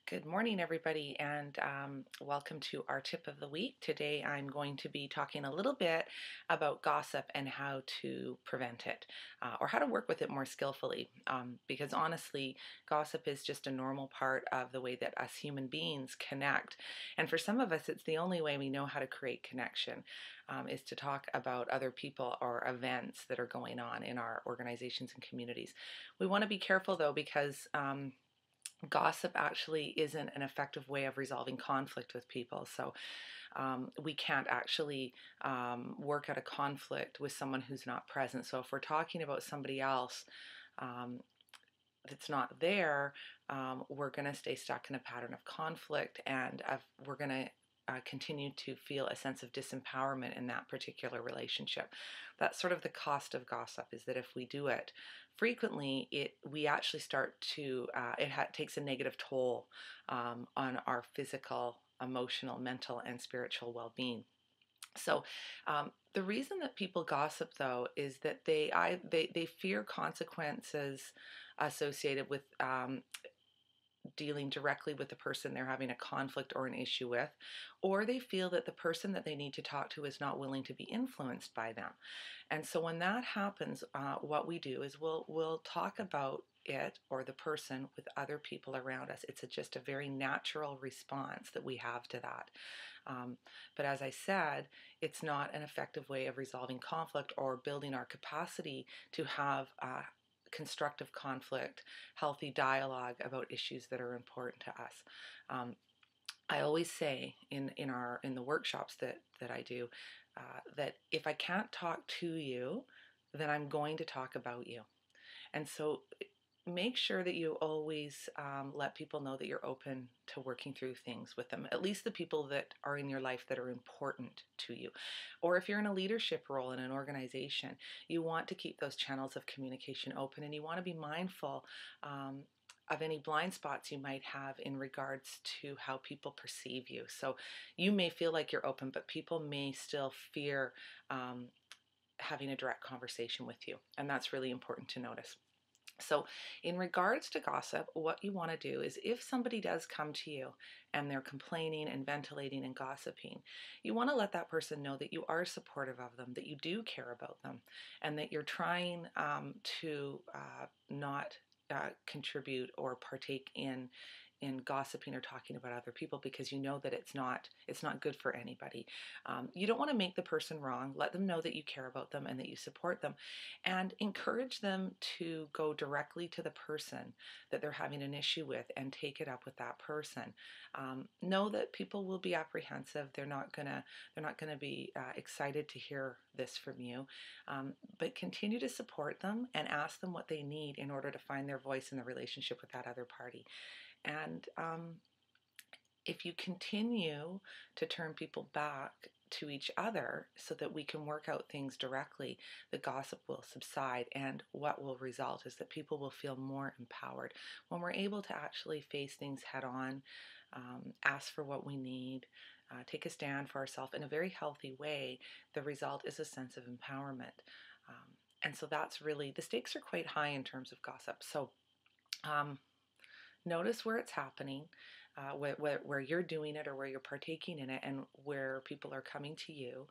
Good morning, everybody, and welcome to our tip of the week. Today, I'm going to be talking a little bit about gossip and how to prevent it, or how to work with it more skillfully. Because honestly, gossip is just a normal part of the way that us human beings connect. And for some of us, it's the only way we know how to create connection, is to talk about other people or events that are going on in our organizations and communities. We want to be careful, though, because gossip actually isn't an effective way of resolving conflict with people. So we can't actually work out a conflict with someone who's not present. So if we're talking about somebody else that's not there, we're going to stay stuck in a pattern of conflict, and we're going to continue to feel a sense of disempowerment in that particular relationship. That's sort of the cost of gossip, is that if we do it frequently, we actually start to, takes a negative toll on our physical, emotional, mental, and spiritual well-being. So the reason that people gossip, though, is that they fear consequences associated with dealing directly with the person they're having a conflict or an issue with, or they feel that the person that they need to talk to is not willing to be influenced by them. And so when that happens, what we do is we'll talk about it or the person with other people around us. It's just a very natural response that we have to that. But as I said, it's not an effective way of resolving conflict or building our capacity to have constructive conflict, healthy dialogue about issues that are important to us. I always say in the workshops that I do that if I can't talk to you, then I'm going to talk about you. And so make sure that you always let people know that you're open to working through things with them, at least the people that are in your life that are important to you. Or if you're in a leadership role in an organization, you want to keep those channels of communication open, and you want to be mindful of any blind spots you might have in regards to how people perceive you. So you may feel like you're open, but people may still fear having a direct conversation with you, and that's really important to notice. So in regards to gossip, what you want to do is, if somebody does come to you and they're complaining and ventilating and gossiping, you want to let that person know that you are supportive of them, that you do care about them, and that you're trying to not contribute or partake in gossiping or talking about other people, because you know that it's not good for anybody. You don't want to make the person wrong. Let them know that you care about them and that you support them, and encourage them to go directly to the person that they're having an issue with and take it up with that person. Know that people will be apprehensive. They're not gonna be excited to hear this from you, but continue to support them and ask them what they need in order to find their voice in the relationship with that other party. And if you continue to turn people back to each other so that we can work out things directly, the gossip will subside, and what will result is that people will feel more empowered. When we're able to actually face things head on, ask for what we need, take a stand for ourselves in a very healthy way, the result is a sense of empowerment. And so that's really, the stakes are quite high in terms of gossip. So notice where it's happening, where you're doing it or where you're partaking in it, and where people are coming to you,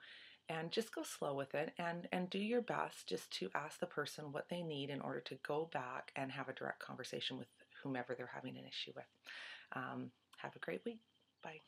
and just go slow with it, and do your best just to ask the person what they need in order to go back and have a direct conversation with whomever they're having an issue with. Have a great week. Bye.